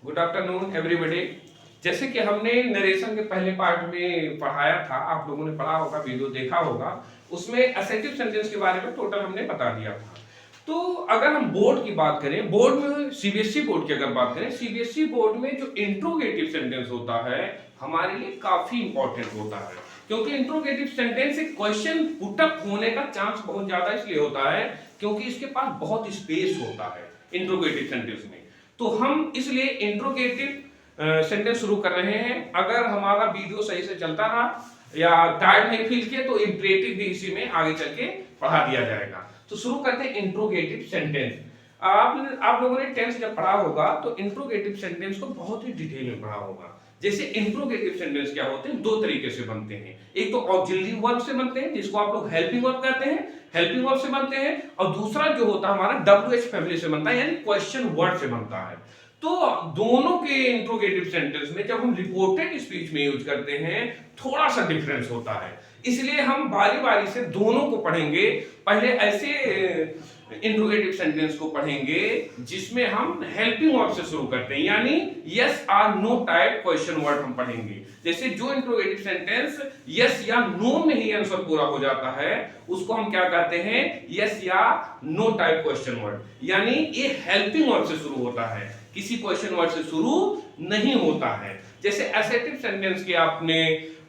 Good afternoon everybody. जैसे कि हमने नरेशन के पहले पार्ट में पढ़ाया था, आप लोगों ने पढ़ा होगा, वीडियो देखा होगा, उसमें असर्टिव सेंटेंस के बारे में टोटल हमने बता दिया था। तो अगर हम बोर्ड की बात करें, बोर्ड में सीबीएसई बोर्ड की अगर बात करें, सीबीएसई बोर्ड में जो इंट्रोगेटिव सेंटेंस होता है हमारे लिए काफी इंपॉर्टेंट होता है, क्योंकि इंट्रोगेटिव सेंटेंस से क्वेश्चन पुटअप होने का चांस बहुत ज्यादा इसलिए होता है क्योंकि इसके पास बहुत स्पेस होता है इंट्रोगेटिव सेंटेंस में। तो हम इसलिए इंट्रोगेटिव सेंटेंस शुरू कर रहे हैं। अगर हमारा वीडियो सही से चलता रहा या टाइम नहीं फील किया तो इंपरेटिव भी इसी में आगे चल के पढ़ा दिया जाएगा। तो शुरू करते हैं इंट्रोगेटिव सेंटेंस। आप लोगों ने टेंस जब पढ़ा होगा तो इंट्रोगेटिव सेंटेंस को बहुत ही डिटेल में पढ़ा होगा। जैसे इंट्रोगेटिव सेंटेंस क्या होते हैं, दो तरीके से बनते हैं। एक तो ऑक्सिलरी वर्ब से बनते हैं जिसको आप लोग हेल्पिंग वर्ब कहते हैं, हेल्पिंग वर्ब से बनते हैं, और दूसरा जो होता है हमारा WH फैमिली से बनता है, यानी क्वेश्चन वर्ड से बनता है। तो दोनों के इंट्रोगेटिव सेंटेंस में जब हम रिपोर्टेड स्पीच में यूज करते हैं थोड़ा सा डिफरेंस होता है, इसलिए हम बारी बारी से दोनों को पढ़ेंगे। पहले ऐसे इंट्रोगेटिव सेंटेंस को पढ़ेंगे जिसमें हम हेल्पिंग वर्ब से शुरू करते हैं, यानी यस और नो टाइप क्वेश्चन वर्ड हम पढ़ेंगे। जैसे जो इंट्रोगेटिव सेंटेंस यस या नो में ही आंसर पूरा हो जाता है उसको हम क्या कहते हैं, यस या नो टाइप क्वेश्चन वर्ड, यानी ये हेल्पिंग वर्ब से शुरू होता है, किसी क्वेश्चन वर्ड से शुरू नहीं होता है। जैसे असर्टिव सेंटेंस के आपने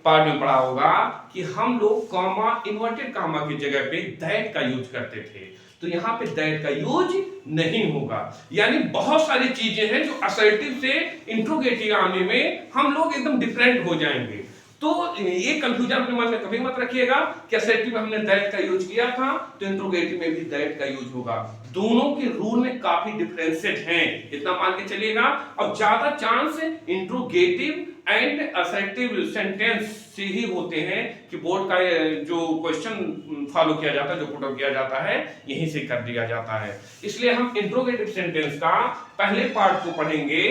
पार्ट में पढ़ा होगा कि हम लोग कॉमा, इन्वर्टेड कॉमा की जगह पे दैट का यूज करते थे, तो यहां पे दैट का यूज नहीं होगा। यानी बहुत सारी चीजें हैं जो असर्टिव से इंट्रोगेटिव आने में हम लोग एकदम डिफरेंट हो जाएंगे। तो ये कंफ्यूजन अपने मन में कभी मत रखिएगा कि असर्टिव में हमने दैट का यूज किया था तो इंट्रोगेटिव में भी दैट का यूज होगा। दोनों के रूल में काफी डिफरेंसेस हैं, इतना मान के चलिएगा। और ज्यादा chance interrogative and assertive sentence से ही होते हैं कि बोर्ड का जो क्वेश्चन फॉलो किया जाता है, जो पुट अप किया जाता है, यहीं से कर दिया जाता है। इसलिए हम इंट्रोगेटिव सेंटेंस का पहले पार्ट को पढ़ेंगे,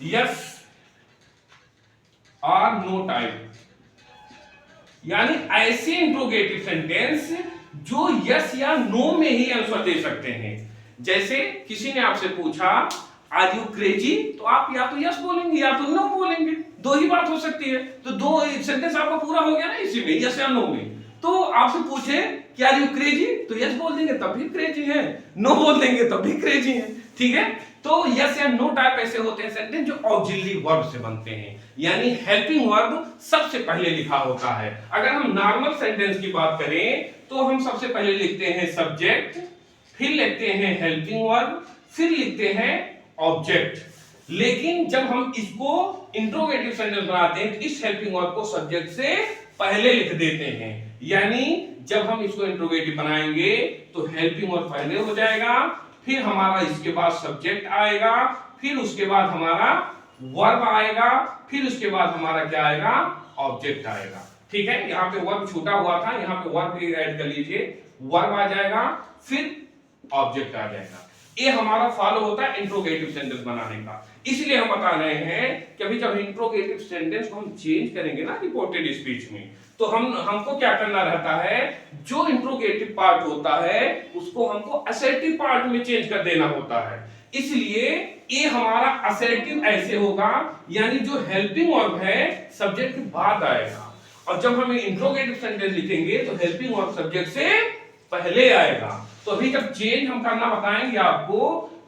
यस और नो टाइप, यानी ऐसे इंट्रोगेटिव सेंटेंस जो यस या नो में ही आंसर दे सकते हैं। जैसे किसी ने आपसे पूछा आर यू क्रेजी, तो आप या तो यस बोलेंगे या तो नो बोलेंगे, दो ही बात हो सकती है। तो दो सेंटेंस आपका पूरा हो गया ना इसी में, यस या नो में। तो आपसे पूछे कि आर यू क्रेजी, तो यस बोल देंगे तब भी क्रेजी है, नो बोल देंगे तब भी क्रेजी है, ठीक है। तो यस या नो टाइप ऐसे होते हैं सेंटेंस जो ऑक्सिलरी वर्ब से बनते हैं, यानी हेल्पिंग वर्ब सबसे पहले लिखा होता है। अगर हम नॉर्मल सेंटेंस की बात करें तो हम सबसे पहले लिखते हैं सब्जेक्ट, फिर लिखते हैं हेल्पिंग वर्ब, फिर लिखते हैं ऑब्जेक्ट। लेकिन जब हम इसको इंट्रोगेटिव सेंटेंस बनाते हैं तो इस हेल्पिंग वर्ब को सब्जेक्ट से पहले लिख देते हैं, यानी जब हम इसको इंट्रोगेटिव बनाएंगे तो हेल्पिंग वर्ब पहले हो जाएगा, फिर हमारा इसके बाद सब्जेक्ट आएगा, फिर उसके बाद हमारा वर्ब आएगा, फिर उसके बाद हमारा क्या आएगा, ऑब्जेक्ट आएगा। ठीक है, यहाँ पे वर्ब छूटा हुआ था, यहाँ पे वर्ब भी ऐड कर लीजिए, वर्ब आ जाएगा फिर ऑब्जेक्ट आ जाएगा। ये हमारा फॉलो होता है इंट्रोगेटिव सेंटेंस बनाने का। इसलिए हम बता रहे हैं कि अभी जब इंट्रोगेटिव सेंटेंस को हम चेंज करेंगे ना रिपोर्टेड स्पीच में, तो हमको क्या करना रहता है, जो इंट्रोगेटिव पार्ट होता है उसको हमको असर्टिव पार्ट में चेंज कर देना होता है। इसलिए ये हमारा असर्टिव ऐसे होगा, यानी जो हेल्पिंग वर्ब है सब्जेक्ट के बाद आएगा, और जब हम इंट्रोगेटिव सेंटेंस लिखेंगे तो हेल्पिंग वर्ब सब्जेक्ट से पहले आएगा। तो अभी जब चेंज हम करना बताएंगे आपको,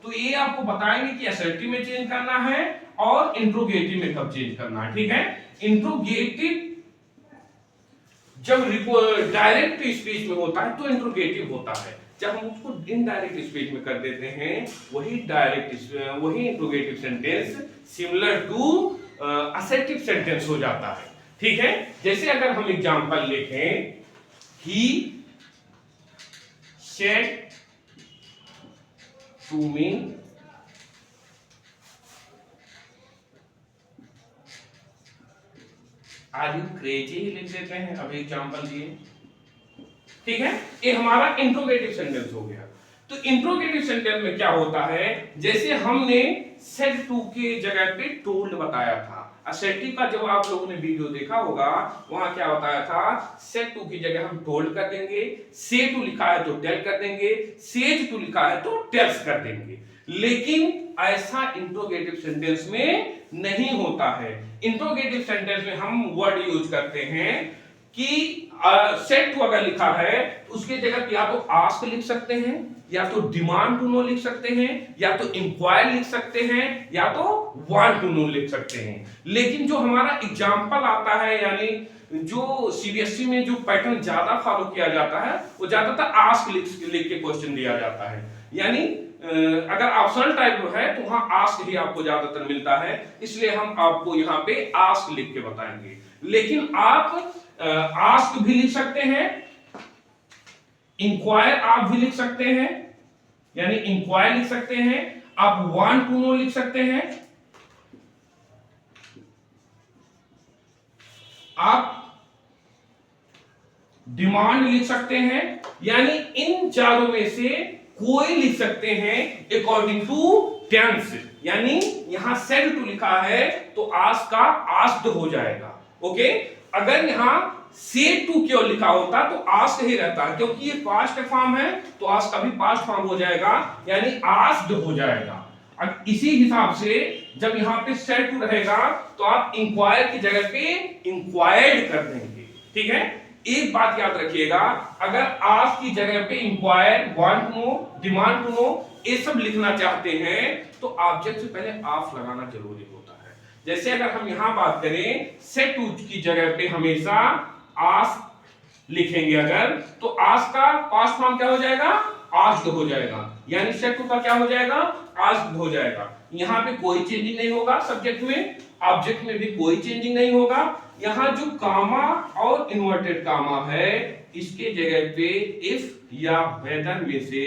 तो ये आपको बताएंगे कि असर्टिव में चेंज करना है और इंट्रोगेटिव में कब चेंज करना है। ठीक है, इंट्रोगेटिव जब डायरेक्ट स्पीच में होता है तो इंट्रोगेटिव होता है, जब हम उसको इनडायरेक्ट स्पीच में कर देते हैं वही interrogative sentence similar to assertive sentence हो जाता है। ठीक है, जैसे अगर हम एग्जांपल लिखें, he said to me are you crazy लिख देते हैं, अभी एग्जांपल दिए। ठीक है, ये हमारा इंट्रोगेटिव सेंटेंस हो गया। तो इंट्रोगेटिव सेंटेंस में क्या होता है, जैसे हमने सेड टू के जगह पे टोल्ड बताया था, असर्टिव का जब आप लोगों ने वीडियो देखा होगा वहां क्या बताया था, सेड टू की जगह हम टोल्ड कर देंगे, से टू लिखा है तो टेल कर देंगे, सेज टू लिखा है तो टेल्स कर देंगे। लेकिन ऐसा इंट्रोगेटिव सेंटेंस में नहीं होता है। इंट्रोगेटिव सेंटेंस में हम वर्ड यूज करते हैं कि सेट टू अगर लिखा है तो उसके जगह या तो आस्क लिख सकते हैं, या तो डिमांड टू नो लिख सकते हैं, या तो इंक्वायर लिख सकते हैं, या तो वांट टू नो लिख सकते हैं। लेकिन जो हमारा एग्जाम्पल आता है, यानी जो सीबीएसई में जो पैटर्न ज्यादा फॉलो किया जाता है वो ज्यादातर आस्क लिख के क्वेश्चन दिया जाता है। यानी अगर ऑप्शनल टाइप है तो वहां आस्क ही आपको ज्यादातर मिलता है, इसलिए हम आपको यहाँ पे आस्क लिख के बताएंगे। लेकिन आप आस्क भी लिख सकते हैं, इंक्वायर आप भी लिख सकते हैं, यानी इंक्वायर लिख सकते हैं, आप वांट टू नो लिख सकते हैं, आप डिमांड लिख सकते हैं, यानी इन चारों में से कोई लिख सकते हैं अकॉर्डिंग टू टेंस। यानी यहां सेड टू लिखा है तो आस्क का आस्क्ड हो जाएगा। ओके, अगर यहां से टू क्यों लिखा होता तो आस्क ही रहता, क्योंकि ये पास्ट फॉर्म है तो आस्क का भी पास्ट फॉर्म हो जाएगा, यानी आस्क्ड हो जाएगा। अब इसी हिसाब से जब यहां पे सेड टू रहेगा तो आप इंक्वायर की जगह पे इंक्वायर्ड कर देंगे। ठीक है, एक बात याद रखिएगा, अगर आस्क की जगह पे inquire, want to know, demand to know ये सब लिखना चाहते हैं तो ऑब्जेक्ट से पहले ऑफ लगाना जरूरी होता है। जैसे अगर हम यहां बात करें सेट टू की जगह पे हमेशा आस्क लिखेंगे अगर, तो आस्क का पास्ट फॉर्म क्या हो जाएगा, आस्क्ड हो जाएगा, यानी सेट टू का क्या हो जाएगा, आस्क्ड हो जाएगा। यहां पे कोई चेंजिंग नहीं होगा सब्जेक्ट में, ऑब्जेक्ट में भी कोई चेंजिंग नहीं होगा। यहां जो कामा और इन्वर्टेड कामा है इसके जगह पे इफ या वेदर में से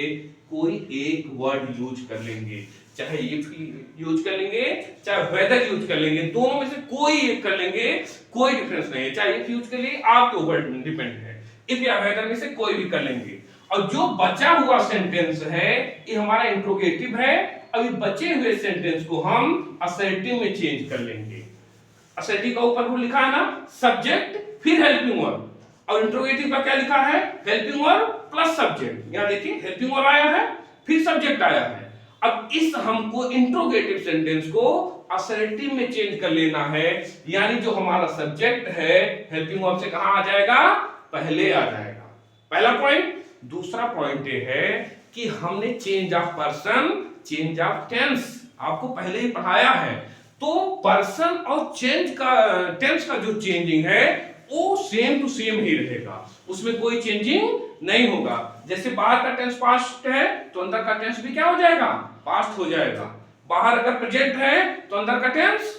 कोई एक वर्ड यूज कर लेंगे, चाहे इफ यूज कर लेंगे चाहे वेदर यूज कर लेंगे, दोनों में से कोई एक कर लेंगे, कोई डिफरेंस नहीं है। चाहे इफ यूज कर लिए आपके ऊपर डिपेंड है, इफ या वेदर में से कोई भी कर लेंगे। और जो बचा हुआ सेंटेंस है ये हमारा इंट्रोगेटिव है, अभी बचे हुए सेंटेंस को हम असर्टिव में चेंज कर लेंगे। असर्टिव का ऊपर वो लिखा है ना सब्जेक्ट फिर हेल्पिंग वर्ब, और इंट्रोगेटिव का क्या लिखा है, हेल्पिंग वर्ब प्लस सब्जेक्ट। यहां देखिए हेल्पिंग वर्ब आया है फिर सब्जेक्ट आया है। अब इस हमको इंट्रोगेटिव सेंटेंस को असर्टिव में चेंज कर लेना है, यानी जो हमारा सब्जेक्ट है हेल्पिंग वर्ब से कहां आ जाएगा, पहले आ जाएगा। पहला पॉइंट। दूसरा पॉइंट ये है कि हमने change of person, change of tense आपको पहले ही पढ़ाया है, तो पर्सन और चेंज का टेंस का जो चेंजिंग है वो सेम टू सेम ही रहेगा, उसमें कोई चेंजिंग नहीं होगा। जैसे बाहर का टेंस पास्ट है तो अंदर का टेंस भी क्या हो जाएगा, पास्ट हो जाएगा। बाहर अगर प्रेजेंट है तो अंदर का टेंस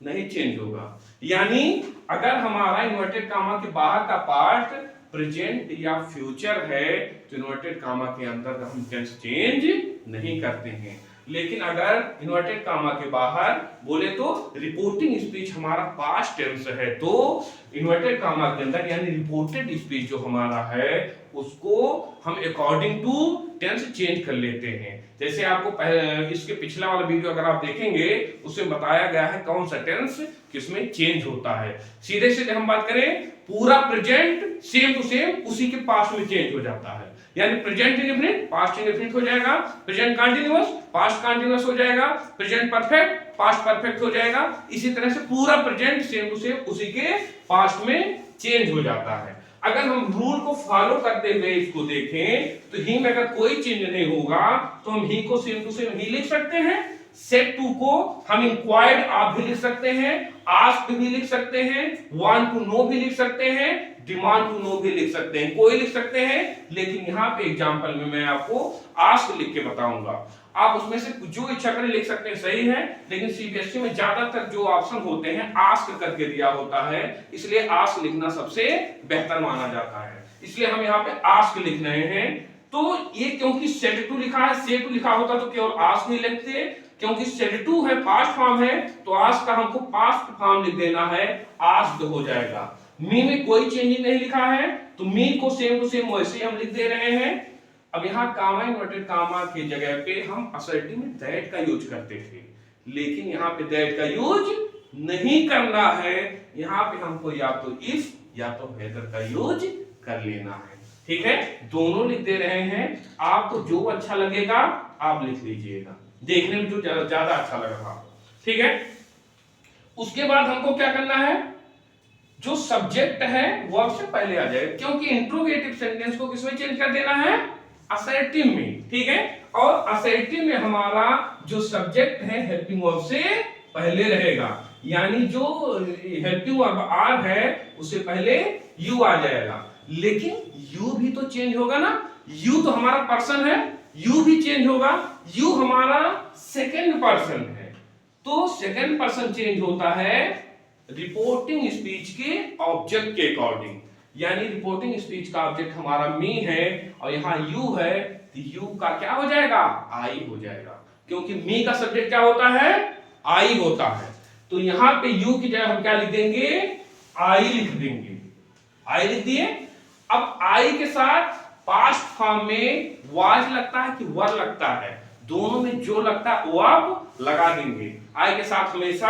नहीं चेंज होगा। यानी अगर हमारा इन्वर्टेड कामा के बाहर का पार्ट प्रेजेंट या फ्यूचर है तो इन्वर्टेड कामा के अंदर हम टेंस चेंज नहीं करते हैं। लेकिन अगर इन्वर्टेड कामा के बाहर बोले तो रिपोर्टिंग स्पीच हमारा पास्ट टेंस है तो इन्वर्टेड कामा के अंदर यानी रिपोर्टेड स्पीच जो हमारा है उसको हम अकॉर्डिंग टू टेंस चेंज कर लेते हैं। जैसे आपको इसके पिछला वाला वीडियो अगर आप देखेंगे उसमें बताया गया है कौन सा टेंस किसमें चेंज होता है। सीधे सीधे हम बात करें पूरा प्रेजेंट सेम टू सेम उसी के पास्ट में चेंज हो जाता है, यानी प्रेजेंट इंडेफिनिट पास्ट इंडेफिनिट हो जाएगा, प्रेजेंट कंटीन्यूअस पास्ट कंटीन्यूअस हो जाएगा, प्रेजेंट परफेक्ट पास्ट परफेक्ट हो जाएगा। इसी तरह से पूरा प्रेजेंट सेम टू सेम उसी के पास्ट में चेंज हो जाता है। अगर हम रूल को फॉलो करते हुए इसको देखें तो ही में अगर कोई चेंज नहीं होगा तो हम ही को सेम टू सेम ही लिख सकते हैं, सेट टू को हम इंक्वायर्ड आप भी लिख सकते हैं, आस्क्ड भी लिख सकते हैं, वांट टू नो भी लिख सकते हैं, डिमांड टू नो भी लिख सकते हैं, कोई लिख सकते हैं। लेकिन यहाँ पे एग्जांपल में मैं आपको आस्क लिख के बताऊंगा, आप उसमें से जो इच्छा करें लिख सकते हैं, सही है। लेकिन सीबीएसई में ज्यादातर जो ऑप्शन होते हैं आस्क करके दिया होता है, इसलिए आस्क लिखना सबसे बेहतर माना जाता है, इसलिए हम यहाँ पे आस्क लिख रहे हैं। तो ये क्योंकि सेट टू लिखा है, सेट टू लिखा होता तो केवल आस्क नहीं लिखते, क्योंकि सेट टू है पास्ट फॉर्म है तो आस्क का हमको पास्ट फॉर्म लिख देना है, आस्क्ड हो जाएगा। मी में कोई चेंजिंग नहीं लिखा है तो मी को सेम टू सेम वैसे हम लिख दे रहे हैं। अब यहाँ कामा इन्वर्टेड कामा की जगह पे हम असर्टिव में दैट का यूज करते थे, लेकिन यहाँ पे दैट का यूज नहीं करना है, यहाँ पे हमको या तो इफ या तो वेदर का यूज कर लेना है। ठीक है, दोनों लिख दे रहे हैं, आपको जो अच्छा लगेगा आप लिख लीजिएगा, देखने में जो ज्यादा अच्छा लग रहा हो, ठीक है। उसके बाद हमको क्या करना है, जो सब्जेक्ट है वर्ब से पहले आ जाएगा, क्योंकि इंट्रोगेटिव सेंटेंस को किसमें चेंज कर देना है, असर्टिव में, ठीक है। और असर्टिव में हमारा जो सब्जेक्ट है हेल्पिंग वर्ब से पहले रहेगा, यानी जो हेल्पिंग वर्ब आर है उससे पहले यू आ जाएगा। लेकिन यू भी तो चेंज होगा ना, यू तो हमारा पर्सन है, यू भी चेंज होगा, यू हमारा सेकंड पर्सन है, तो सेकंड पर्सन चेंज होता है रिपोर्टिंग स्पीच के ऑब्जेक्ट के अकॉर्डिंग, यानी रिपोर्टिंग स्पीच का ऑब्जेक्ट हमारा मी है और यहाँ यू है, तो यू का क्या हो जाएगा, आई हो जाएगा, क्योंकि मी का सब्जेक्ट क्या होता है, आई होता है। तो यहाँ पे यू की जगह हम क्या लिख देंगे, आई लिख देंगे, आई लिख दिए। अब आई के साथ पास्ट फॉर्म में वाज लगता है कि वर लगता है, दोनों में जो लगता है वो आप लगा देंगे। आई के साथ हमेशा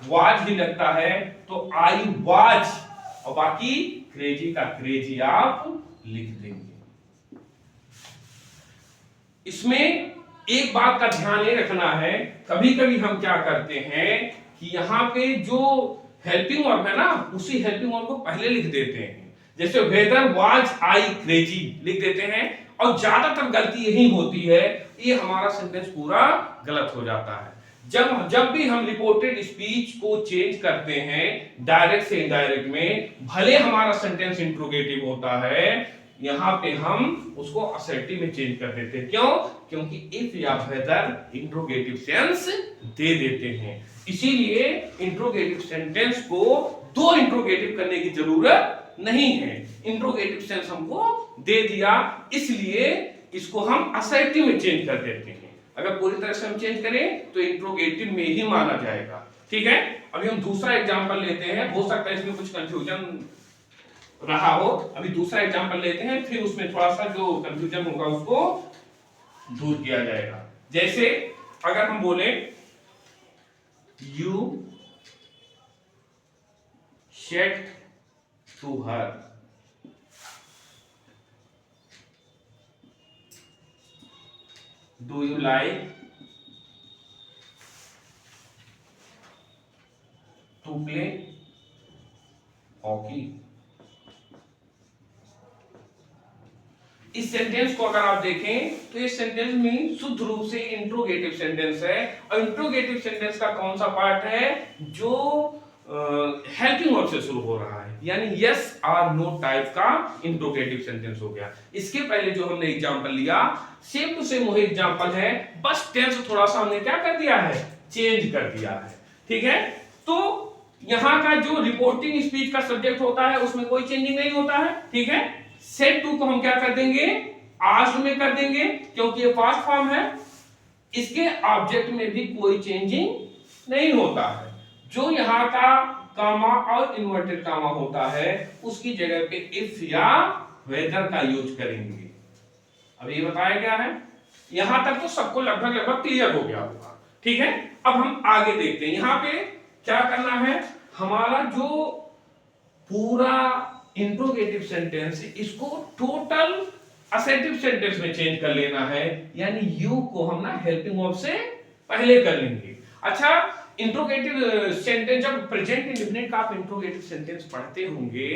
वाज ही लगता है, तो आई वाज, और बाकी क्रेजी का क्रेजी आप लिख देंगे। इसमें एक बात का ध्यान ये रखना है, कभी कभी हम क्या करते हैं कि यहाँ पे जो हेल्पिंग वर्ब है ना, उसी हेल्पिंग वर्ब को पहले लिख देते हैं, जैसे वेदर वाज आई क्रेजी लिख देते हैं, और ज्यादातर गलती यही होती है, ये हमारा सेंटेंस पूरा गलत हो जाता है। जब भी हम रिपोर्टेड स्पीच को चेंज करते हैं डायरेक्ट से इनडायरेक्ट में, भले हमारा सेंटेंस इंट्रोगेटिव होता है, यहां पे हम उसको असर्टिव में चेंज कर देते हैं। क्यों? क्योंकि इफ या वेदर इंट्रोगेटिव सेंस दे देते हैं, इसीलिए इंट्रोगेटिव सेंटेंस को दो इंट्रोगेटिव करने की जरूरत नहीं है, इंट्रोगेटिव सेंस हमको दे दिया, इसलिए इसको हम असर्टिव में चेंज कर देते हैं। अगर पूरी तरह से हम चेंज करें तो इंट्रोगेटिव में ही माना जाएगा, ठीक है। अभी हम दूसरा एग्जांपल लेते हैं, हो सकता है इसमें कुछ कंफ्यूजन रहा हो, अभी दूसरा एग्जांपल लेते हैं, फिर उसमें थोड़ा सा जो कंफ्यूजन होगा उसको दूर किया जाएगा। जैसे अगर हम बोले you said to her, do you like to play hockey. इस सेंटेंस को अगर आप देखें तो इस सेंटेंस में शुद्ध रूप से इंट्रोगेटिव सेंटेंस है, और इंट्रोगेटिव सेंटेंस का कौन सा पार्ट है, जो हेल्पिंग वर्ब से शुरू हो रहा है, यानी यस और नो टाइप का इंट्रोगेटिव सेंटेंस हो गया। इसके पहले जो हमने एग्जांपल लिया सेम टू सेम वही एग्जांपल है, बस टेंस थोड़ा सा हमने क्या कर दिया है, चेंज कर दिया है, ठीक है। तो यहां का जो रिपोर्टिंग स्पीच का सब्जेक्ट होता है उसमें कोई चेंजिंग नहीं होता है, ठीक है। सेड टू को हम क्या कर देंगे, आज में कर देंगे, क्योंकि ये पास्ट फॉर्म है। इसके ऑब्जेक्ट में भी कोई चेंजिंग नहीं होता है, जो यहाँ का कामा और इन्वर्टेड कामा होता है उसकी जगह पे इफ या वेदर का यूज करेंगे। अब ये बताया गया है, यहां तक तो सबको लगभग क्लियर हो गया होगा, ठीक है। अब हम आगे देखते हैं, यहाँ पे क्या करना है, हमारा जो पूरा इंट्रोगेटिव सेंटेंस इसको टोटल असर्टिव सेंटेंस में चेंज कर लेना है, यानी यू को हम ना हेल्पिंग वर्ब से पहले कर लेंगे। अच्छा, इंट्रोगेटिव सेंटेंस जब प्रेजेंट इंडेफिनिट का आप इंट्रोगेटिव सेंटेंस पढ़ते होंगे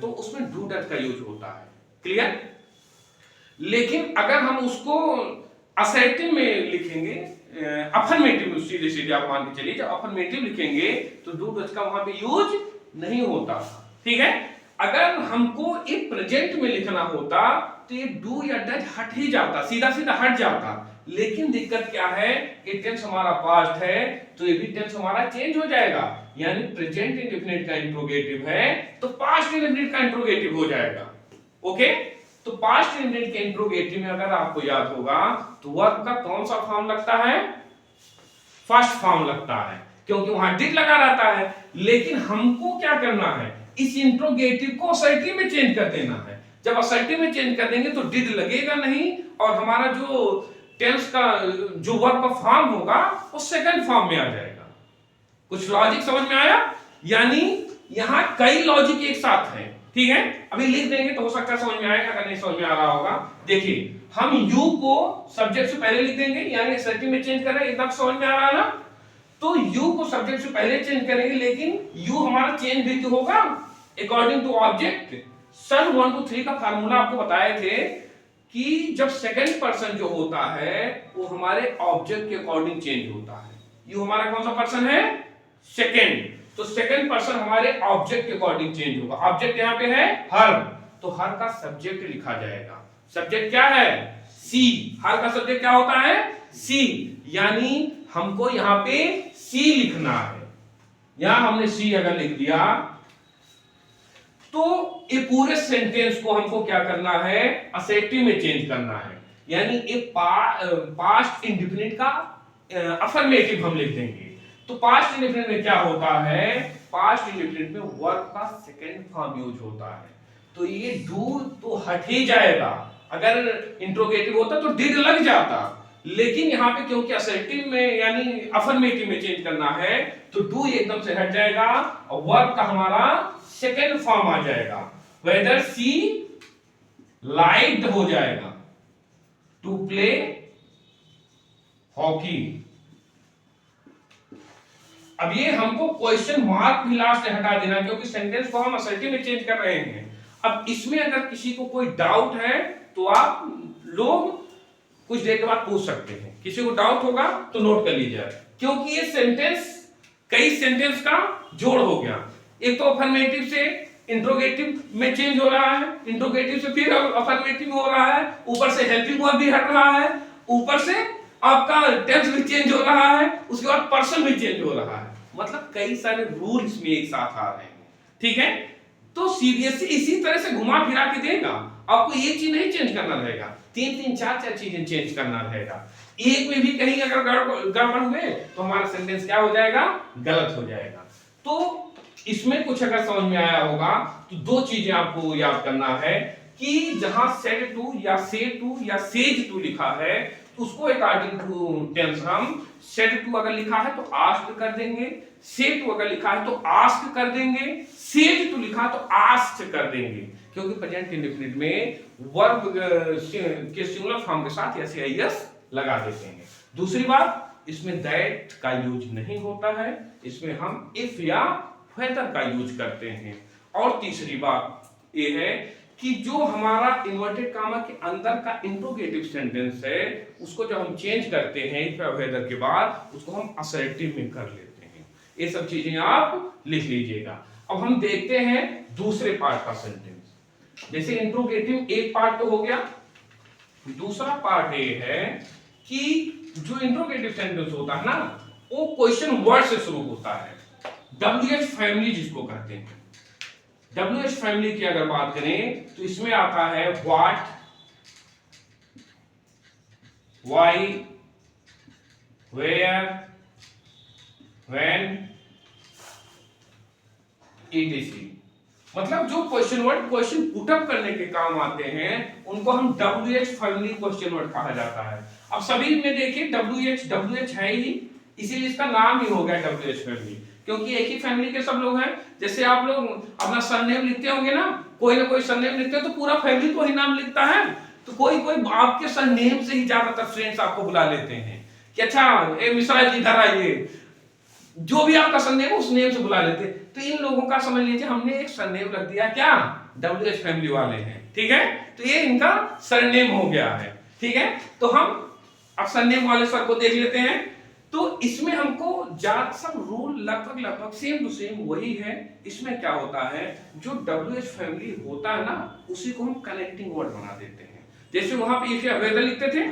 तो उसमें डू डैट का यूज होता है, क्लियर। लेकिन अगर हम उसको असर्टिव में लिखेंगे, अफर्मेटिव सीधे सीधे आप मान के चलिए, जब अफर्मेटिव लिखेंगे तो डू डैट का वहां पे यूज नहीं होता, ठीक है। अगर हमको एक प्रेजेंट में लिखना होता तो ये डू या डज हट ही जाता, सीधा सीधा हट जाता। लेकिन दिक्कत क्या है, ये टेंस हमारा पास्ट है तो ये भी टेंस हमारा चेंज हो जाएगा, यानी प्रेजेंट इंडेफिनिट का इंट्रोगेटिव है तो पास्ट इंडेफिनिट का इंट्रोगेटिव हो जाएगा, ओके। तो पास्ट इंडेफिनिट के इंट्रोगेटिव में अगर आपको याद होगा तो वर्ब का कौन सा फॉर्म लगता है, फर्स्ट फॉर्म लगता है, क्योंकि वहां डिड लगा रहता है। लेकिन हमको क्या करना है, इस इंट्रोगेटिव को असर्टिव में चेंज कर देना है। जब असर्टिव में चेंज कर देंगे तो डिड लगेगा नहीं, और हमारा जो टेंस का जो वर्ब का फॉर्म होगा वो सेकंड फॉर्म में आ जाएगा। कुछ लॉजिक समझ में आया, यानी यहां कई लॉजिक एक साथ हैं, ठीक है। अभी लिख देंगे तो हो सकता है समझ में आएगा, अगर नहीं समझ में आ रहा होगा। देखिए हम यू को सब्जेक्ट से पहले लिख देंगे, यानी असर्टिव में चेंज कर रहे हैं, एकदम समझ में आ रहा है ना। तो यू को सब्जेक्ट से पहले चेंज करेंगे, लेकिन यू हमारा चेंज भी तो होगा अकॉर्डिंग टू ऑब्जेक्ट। सन 1 2 3 का फार्मूला आपको बताए थे कि जब सेकंड पर्सन जो होता है वो हमारे ऑब्जेक्ट के अकॉर्डिंग चेंज होता है। यू हमारा कौन सा पर्सन है? सेकंड। तो सेकंड पर्सन हमारे ऑब्जेक्ट के अकॉर्डिंग चेंज होगा। ऑब्जेक्ट यहाँ पे है हर, तो हर का सब्जेक्ट लिखा जाएगा। सब्जेक्ट क्या है? सी। हर का सब्जेक्ट क्या होता है? सी। यानी हमको यहाँ पे सी लिखना है। यहां हमने सी अगर लिख दिया तो ये पूरे सेंटेंस को हमको क्या करना है? असेटिव में चेंज करना है। यानी ये पास्ट इंडेफिनिट का अफर्मेटिव हम लिख देंगे। तो पास्ट इंडेफिनिट में क्या होता है? पास्ट इंडेफिनिट में वर्ब का सेकंड फॉर्म यूज होता है। तो ये डू तो हट ही जाएगा। अगर इंट्रोगेटिव होता तो डिड लग जाता, लेकिन यहाँ पे क्योंकि असर्टिव में यानी अफर्मेटिव में चेंज करना है तो डू एकदम से हट जाएगा और वर्ब का हमारा सेकंड फॉर्म आ जाएगा। वेदर सी लाइक्ड हो जाएगा, टू प्ले हॉकी। अब ये हमको क्वेश्चन मार्क भी लास्ट में हटा देना, क्योंकि सेंटेंस को हम असर्टिव में चेंज कर रहे हैं। अब इसमें अगर किसी को कोई डाउट है तो आप लोग कुछ देर के बाद पूछ सकते हैं। किसी को डाउट होगा तो नोट कर लीजिए, क्योंकि ये सेंटेंस कई सेंटेंस का जोड़ हो गया। एक तो अफर्मेटिव से इंट्रोगेटिव में चेंज हो रहा है, इंट्रोगेटिव से फिर अफर्मेटिव में हो रहा है, ऊपर से हेल्पिंग वर्ब भी हट रहा है, ऊपर से आपका टेंस भी चेंज हो रहा है, उसके बाद पर्सन भी चेंज हो रहा है। मतलब कई सारे रूल इसमें एक साथ आ रहे हैं। ठीक है, तो सीबीएसई इसी तरह से घुमा फिरा के देगा। आपको एक चीज नहीं चेंज करना रहेगा, तीन चार चीजें चेंज करना रहेगा। एक में भी कहीं अगर गड़बड़ हुए तो हमारा सेंटेंस क्या हो जाएगा? गलत हो जाएगा। तो इसमें कुछ अगर समझ में आया होगा तो दो चीजें आपको याद करना है कि जहां सेड टू या से टू या सेज टू लिखा है तो उसको अकॉर्डिंग टू टेंस हम सेड टू अगर लिखा है तो आस्क्ड कर देंगे, से टू अगर लिखा है तो आस्क्ड कर देंगे, सेज टू लिखा तो आस्क्ड कर देंगे, क्योंकि प्रेजेंट इंडेफिनिट में वर्ब के सिंगुलर फॉर्म के साथ एस लगा देते हैं। दूसरी बात, इसमें दैट का यूज नहीं होता है, इसमें हम इफ या वेदर का यूज करते हैं। और तीसरी बात यह है कि जो हमारा इन्वर्टेड कामा के अंदर का इंट्रोगेटिव सेंटेंस है उसको जब हम चेंज करते हैं इफ या वेदर के बाद, उसको हम असर्टिव में कर लेते हैं। ये सब चीजें आप लिख लीजिएगा। अब हम देखते हैं दूसरे पार्ट का सेंटेंस। जैसे इंट्रोगेटिव एक पार्ट तो हो गया, दूसरा पार्ट ये है कि जो इंट्रोगेटिव सेंटेंस होता है ना वो क्वेश्चन वर्ड से शुरू होता है। WH फैमिली जिसको कहते हैं, WH फैमिली की अगर बात करें तो इसमें आता है what, why, where, when, etc। मतलब जो क्वेश्चन वर्ड क्वेश्चन पुटअप करने के काम आते हैं उनको हम WH फैमिली क्वेश्चन वर्ड कहा जाता है। अब सभी में देखिए WH है ही, इसीलिए इसका नाम ही हो गया WH फैमिली, क्योंकि एक ही फैमिली के सब लोग हैं। जैसे आप लोग अपना सरनेम लिखते होंगे ना कोई सरनेम लिखते हैं तो पूरा फैमिली को ही नाम लिखता है, तो कोई आपके सरनेम से ही ज्यादातर फ्रेंड्स आपको बुला लेते हैं कि अच्छा ए मिश्रा जी इधर आइए, जो भी आपका सरनेम है उस नेम से बुला लेते। तो इन लोगों का समझ लीजिए हमने एक सरनेम रख दिया, क्या WH फैमिली वाले हैं। ठीक है, तो ये इनका सरनेम हो गया है। ठीक है, तो हम अब सरनेम वाले सर को देख लेते हैं। तो इसमें हमको सब रूल लगभग सेम टू सेम वही है। इसमें क्या होता है, जो WH फैमिली होता है ना उसी को हम कनेक्टिंग वर्ड बना देते हैं। जैसे वहां पे इफ या वेदर लिखते थे,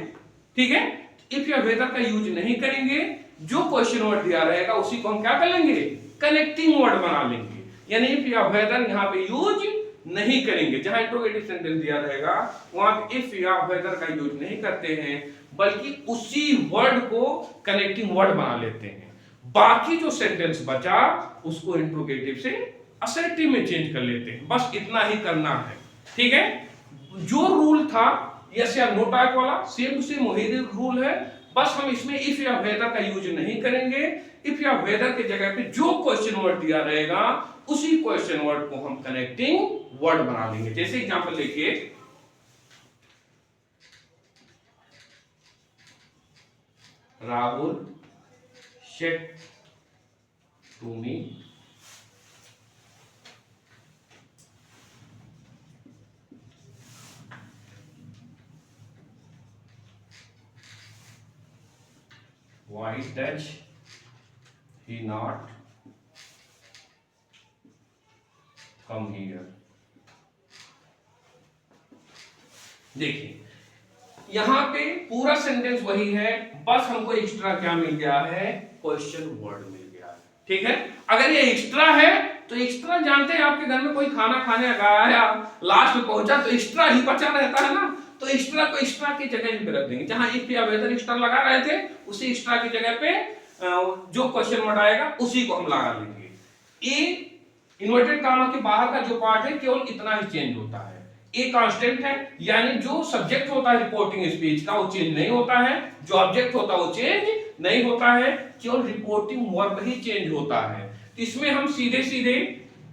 ठीक है, इफ या वेदर का यूज नहीं करेंगे, जो क्वेश्चन वर्ड दिया रहेगा उसी को हम क्या कर लेंगे? कनेक्टिंग वर्ड बना लेंगे। यानी इफ या वेदर यहाँ पे यूज नहीं करेंगे। जहां इंट्रोगेटिव सेंटेंस दिया रहेगा वहां पे इफ या वेदर का यूज नहीं करते हैं, बल्कि उसी वर्ड को कनेक्टिंग वर्ड बना लेते हैं। बाकी जो सेंटेंस बचा उसको इंट्रोगेटिव से असर्टिव में चेंज कर लेते हैं। बस इतना ही करना है। ठीक है, जो रूल था यस या नो टाइप वाला सेम टू सेम वही रूल है, बस हम इसमें इफ या वेदर का यूज नहीं करेंगे। इफ या वेदर के जगह पे जो क्वेश्चन वर्ड दिया रहेगा उसी क्वेश्चन वर्ड को हम कनेक्टिंग वर्ड बना लेंगे। जैसे एग्जांपल देखिए, Rahul said to me why does he not come here। देखिए यहां पे पूरा सेंटेंस वही है, बस हमको एक्स्ट्रा क्या मिल गया है, क्वेश्चन वर्ड मिल गया है। ठीक है, अगर ये एक्स्ट्रा है तो एक्स्ट्रा जानते हैं आपके घर में कोई खाना खाने आया, लास्ट में पहुंचा तो एक्स्ट्रा ही बचा रहता है ना, तो एक्स्ट्रा को एक्स्ट्रा की जगह पे रख देंगे। जहां एक पे अवेदर एक्स्ट्रा लगा रहे थे उसी एक्स्ट्रा की जगह पे जो क्वेश्चन वर्ड आएगा उसी को हम लगा लेंगे। ये इन्वर्टेड कामा के बाहर का जो पार्ट है केवल इतना ही चेंज होता है, ए कांस्टेंट है, यानी जो सब्जेक्ट होता है रिपोर्टिंग स्पीच का वो चेंज नहीं होता है, जो ऑब्जेक्ट होता है वो चेंज नहीं होता है, केवल रिपोर्टिंग वर्ब ही चेंज होता है। तो इसमें हम सीधे सीधे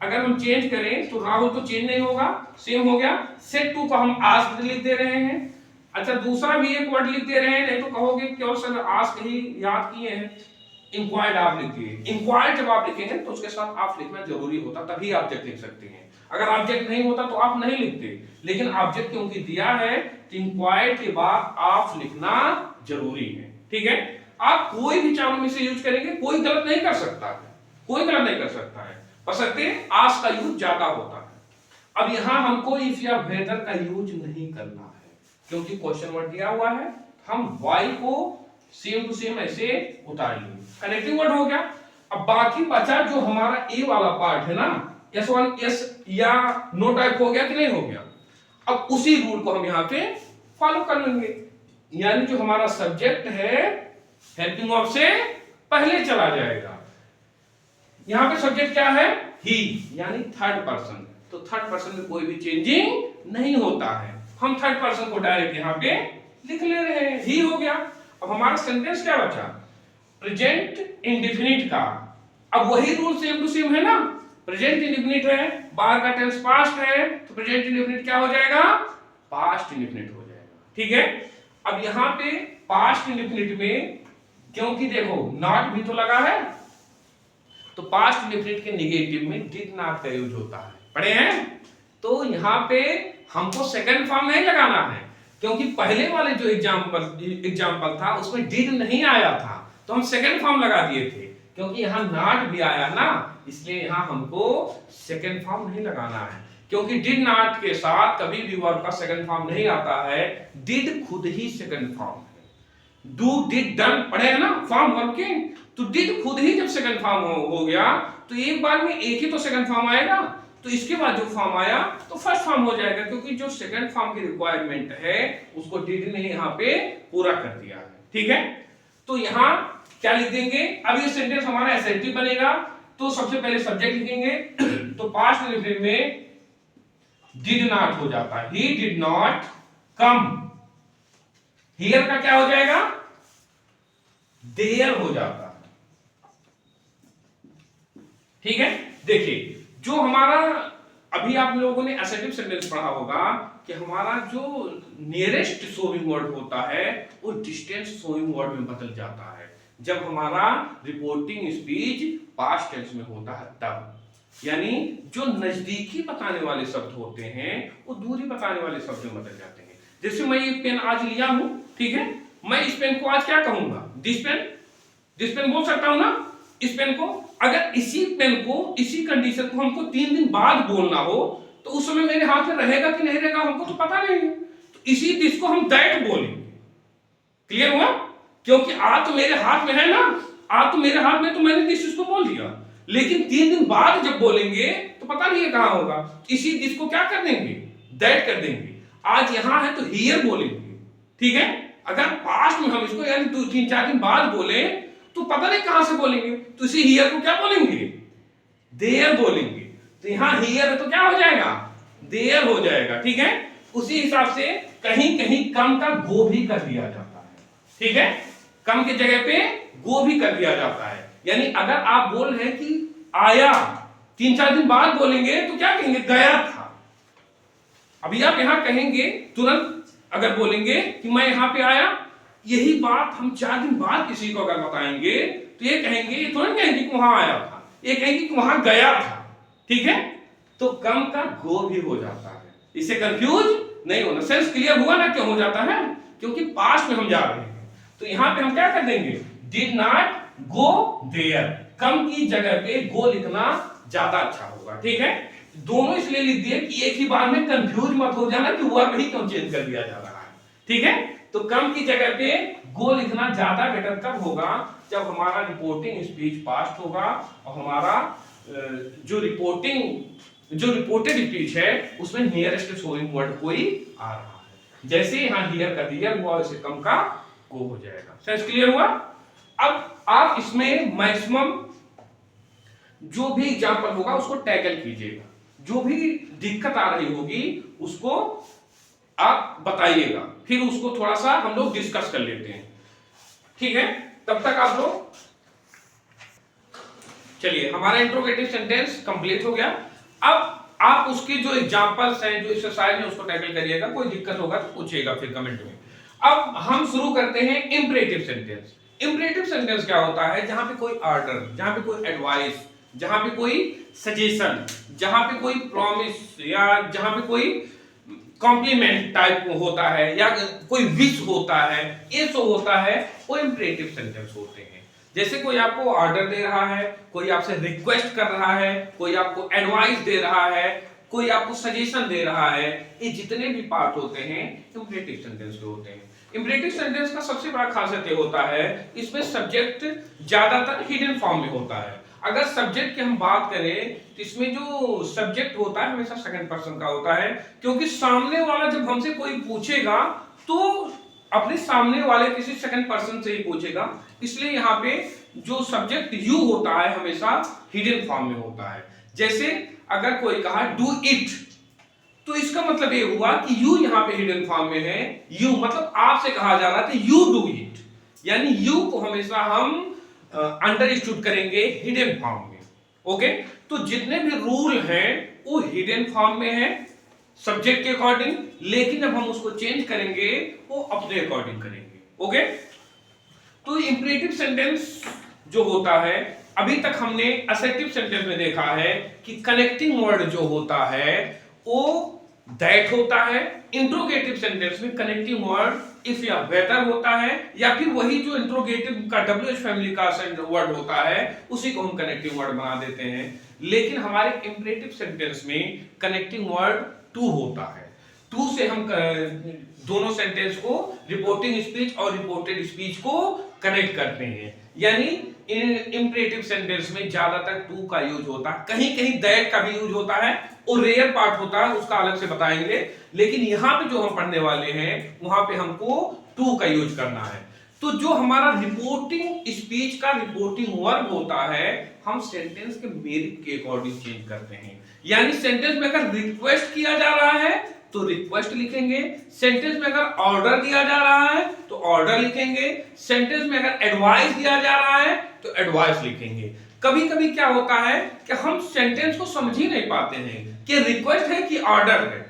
अगर हम चेंज करें तो राहुल तो चेंज नहीं होगा, सेम हो गया। सेट टू को हम आस्क्ड लिख दे रहे हैं। अच्छा दूसरा भी एक वर्ड लिख दे रहे हैं, नहीं तो कहोगे केवल सर आस्क ही याद किए हैं, इंक्वायर्ड आप लिखिए। इंक्वायर्ड जब आप लिखेंगे तो उसके साथ आप लिखना जरूरी होता, तभी ऑब्जेक्ट लिख सकते हैं। अगर ऑब्जेक्ट नहीं होता तो आप नहीं लिखते, लेकिन ऑब्जेक्ट क्योंकि दिया है तो इंक्वायर्ड के बाद आप लिखना जरूरी है। ठीक है, आप कोई भी चारों में से यूज करेंगे, कोई गलत नहीं कर सकता है, कोई गलत नहीं कर सकता है, बशर्ते आस्क का यूज ज्यादा होता है। अब यहां हमको इफ या वेदर का यूज नहीं करना है, क्योंकि क्वेश्चन वर्ड दिया हुआ है, हम वाई को सेम टू सेम ऐसे उतारेंगे। कनेक्टिंग वर्ड हो गया। अब बाकी बचा जो हमारा ए वाला पार्ट है ना, S1 S या नो टाइप हो गया कि नहीं हो गया, अब उसी रूल को हम यहाँ पे फॉलो कर लेंगे। यानी जो हमारा सब्जेक्ट है हेल्पिंग वर्ब से पहले चला जाएगा। यहाँ पे सब्जेक्ट क्या है, ही, यानी थर्ड पर्सन, तो थर्ड पर्सन में कोई भी चेंजिंग नहीं होता है, हम थर्ड पर्सन को डायरेक्ट यहाँ पे लिख ले रहे हैं, ही हो गया। अब हमारा सेंटेंस क्या बचा, प्रेजेंट इंडेफिनिट का। अब वही रूल सेम टू सेम है ना, प्रेजेंट इंडेफिनिट है, बाहर का टेंस पास्ट है, तो प्रेजेंट इंडेफिनिट क्या हो जाएगा, पास्ट इंडेफिनिट हो जाएगा। ठीक है, अब यहाँ पे पास्ट इंडेफिनिट में क्योंकि देखो नॉट भी तो लगा है, तो पास्ट इंडेफिनिट के नेगेटिव में डिड नॉट का यूज होता है, पढ़े हैं। तो यहाँ पे हमको सेकंड फॉर्म नहीं लगाना है, क्योंकि पहले वाले जो एग्जाम्पल था उसमें डिड नहीं आया था, तो हम सेकंड फॉर्म लगा दिए थे। क्योंकि यहाँ नॉट भी आया ना, इसलिए यहाँ हमको सेकंड फॉर्म नहीं लगाना है, क्योंकि डिड नॉट के साथ कभी भी वर्ब का सेकंड फॉर्म नहीं आता है, डिड खुद ही सेकंड फॉर्म है। डू डिड डन पढ़े हैं ना फॉर्म वर्ब के, तो डिड खुद ही जब सेकंड फॉर्म हो गया तो एक बार में एक ही तो सेकंड फॉर्म आएगा, तो इसके बाद जो फॉर्म आया तो फर्स्ट फॉर्म हो जाएगा, क्योंकि जो सेकंड फॉर्म की रिक्वायरमेंट है उसको डिड ने यहाँ पे पूरा कर दिया है। ठीक है, तो यहाँ क्या लिख देंगे, अब ये सेंटेंस हमारा एसएनटी बनेगा, तो सबसे पहले सब्जेक्ट लिखेंगे, तो पास्ट इंडेफिनिट में डिड नॉट हो जाता है, he did not come. Here का क्या हो जाएगा, देयर हो जाता है। ठीक है, देखिए जो हमारा अभी आप लोगों ने असर्टिव सेंटेंस पढ़ा होगा कि हमारा जो नियरेस्ट शोइंग वर्ड होता है वो डिस्टेंस शोइंग वर्ड में बदल जाता है जब हमारा रिपोर्टिंग स्पीच पास्ट टेंस में होता है तब। यानी जो नजदीकी बताने वाले शब्द होते हैं वो दूरी बताने वाले शब्द में बदल जाते हैं। जैसे मैं ये पेन आज लिया हूं, ठीक है, मैं इस पेन को आज क्या कहूंगा, दिस पेन बोल सकता हूं ना। इस पेन को अगर इसी पेन को इसी कंडीशन को हमको 3 दिन बाद बोलना हो तो उस समय मेरे हाथ में रहेगा कि नहीं रहेगा हमको तो पता नहीं है, तो इसी दिस को हम दैट बोलेंगे। क्लियर हुआ, क्योंकि आज तो मेरे हाथ में है ना, आज तो मेरे हाथ में, तो मैंने दिस को बोल दिया, लेकिन 3 दिन बाद जब बोलेंगे तो पता नहीं है कहां होगा, इसी दिस को क्या कर देंगे, दैट कर देंगे। आज यहां है तो हियर बोलेंगे। ठीक है, अगर पास्ट में हम इसको यानी 2-3-4 दिन बाद बोले तो पता नहीं कहां से बोलेंगे, तो इसी हियर को क्या बोलेंगे, देयर बोलेंगे। तो यहां हियर है तो क्या हो जाएगा, देयर हो जाएगा। ठीक है, उसी हिसाब से कहीं कहीं कम का गो भी कर दिया जाता है। ठीक है, कम की जगह पे गो भी कर दिया जाता है। यानी अगर आप बोल रहे हैं कि आया, 3-4 दिन बाद बोलेंगे तो क्या कहेंगे, गया था। अभी आप यहां कहेंगे तुरंत अगर बोलेंगे कि मैं यहां पे आया यही बात हम 4 दिन बाद किसी को अगर बताएंगे तो ये कहेंगे, ये थोड़ा कहेंगे कि वहां आया था, ये कहेंगे कि वहां गया था। ठीक है, तो कम का गो भी हो जाता है, इससे कंफ्यूज नहीं होना। सेंस क्लियर हुआ ना क्यों हो जाता है? क्योंकि पास्ट में हम जा रहे हैं। तो यहां पे हम क्या कर देंगे, डिड नॉट गो देयर, कम की जगह पे गो लिखना ज्यादा अच्छा होगा। ठीक है, दोनों इसलिए लिख दिए कि एक ही बार में कंफ्यूज मत हो जाना कि वर्ब ही क्यों चेंज कर दिया जा रहा है। ठीक है, तो कम की जगह पे गो लिखना ज्यादा बेटर कब होगा, जब हमारा रिपोर्टिंग स्पीच पास्ट होगा और हमारा जो रिपोर्टेड स्पीच है उसमें नियरेस्ट शोइंग वर्ड कोई आ रहा है। जैसे यहां हियर का हियर हुआ वैसे कम का गो हो जाएगा। सेंस क्लियर हुआ? अब आप इसमें मैक्सिमम जो भी एग्जांपल होगा उसको टैकल कीजिएगा, जो भी दिक्कत आ रही होगी उसको आप बताइएगा, फिर उसको थोड़ा सा हम लोग डिस्कस कर लेते हैं। ठीक है, तब तक आप लोग चलिए, हमारा इंट्रोगेटिव सेंटेंस कंप्लीट हो गया। अब आप उसके जो एग्जांपल्स हैं, जो एक्सरसाइज है उसको टैकल करिएगा, कोई दिक्कत होगा तो पूछिएगा फिर कमेंट में। अब हम शुरू करते हैं इंपरेटिव सेंटेंस। इंपरेटिव सेंटेंस क्या होता है? जहां पे कोई ऑर्डर, जहां पे कोई एडवाइस, जहां पे कोई सजेशन, जहां पे कोई प्रॉमिस या जहां पे कोई कॉम्प्लीमेंट टाइप होता है या कोई विश होता है, ये सो होता है, वो इंपरेटिव सेंटेंस होते हैं। जैसे कोई आपको ऑर्डर दे रहा है, कोई आपसे रिक्वेस्ट कर रहा है, कोई आपको एडवाइस दे रहा है, कोई आपको सजेशन दे रहा है, ये जितने भी पार्ट होते हैं इंपरेटिव सेंटेंस के होते हैं। इंपरेटिव सेंटेंस का सबसे बड़ा खासियत ये होता है, इसमें सब्जेक्ट ज्यादातर हिडन फॉर्म में होता है। अगर सब्जेक्ट की हम बात करें तो इसमें जो सब्जेक्ट होता है हमेशा सेकंड पर्सन का होता है, क्योंकि सामने वाला जब हमसे कोई पूछेगा तो अपने सामने वाले किसी सेकंड पर्सन से ही पूछेगा, इसलिए यहाँ पे जो सब्जेक्ट यू होता है हमेशा हिडन फॉर्म में होता है। जैसे अगर कोई कहा डू इट, तो इसका मतलब ये हुआ कि यू यहाँ पे हिडन फॉर्म में है। यू मतलब आपसे कहा जा रहा है यू डू इट, यानी यू को हमेशा हम अंडरस्टूड करेंगे हिडन फॉर्म में। ओके, तो जितने भी रूल हैं वो हिडन फॉर्म में है सब्जेक्ट के अकॉर्डिंग, लेकिन जब हम उसको चेंज करेंगे वो अपने अकॉर्डिंग करेंगे। ओके, तो इंपरेटिव सेंटेंस जो होता है, अभी तक हमने असर्टिव सेंटेंस में देखा है कि कनेक्टिंग वर्ड जो होता है वो दैट होता है। इंट्रोगेटिव सेंटेंस में कनेक्टिंग वर्ड इफ या बेटर होता है, या फिर वही जो इंट्रोगेटिव का WH फैमिली का वर्ड होता है उसी को हम कनेक्टिंग वर्ड बना देते हैं। लेकिन हमारे इंपरेटिव सेंटेंस में कनेक्टिंग वर्ड टू होता है। टू से हम दोनों सेंटेंस को, रिपोर्टिंग स्पीच और रिपोर्टेड स्पीच को कनेक्ट करते हैं। यानी इंपरेटिव सेंटेंस में ज्यादातर टू का यूज होता है, कहीं कहीं दैट का भी यूज होता है, और रेयर पार्ट होता है उसका अलग से बताएंगे। लेकिन यहां पे जो हम पढ़ने वाले हैं वहां पे हमको टू का यूज करना है। तो जो हमारा रिपोर्टिंग स्पीच का रिपोर्टिंग वर्ब होता है, हम सेंटेंस के मेरिट के अकॉर्डिंग चेंज करते हैं। यानी सेंटेंस में अगर रिक्वेस्ट किया जा रहा है तो रिक्वेस्ट लिखेंगे, सेंटेंस में अगर ऑर्डर दिया जा रहा है तो ऑर्डर लिखेंगे, सेंटेंस में अगर एडवाइस दिया जा रहा है तो एडवाइस लिखेंगे। कभी कभी क्या होता है कि हम सेंटेंस को समझ ही नहीं पाते हैं कि रिक्वेस्ट है कि ऑर्डर है,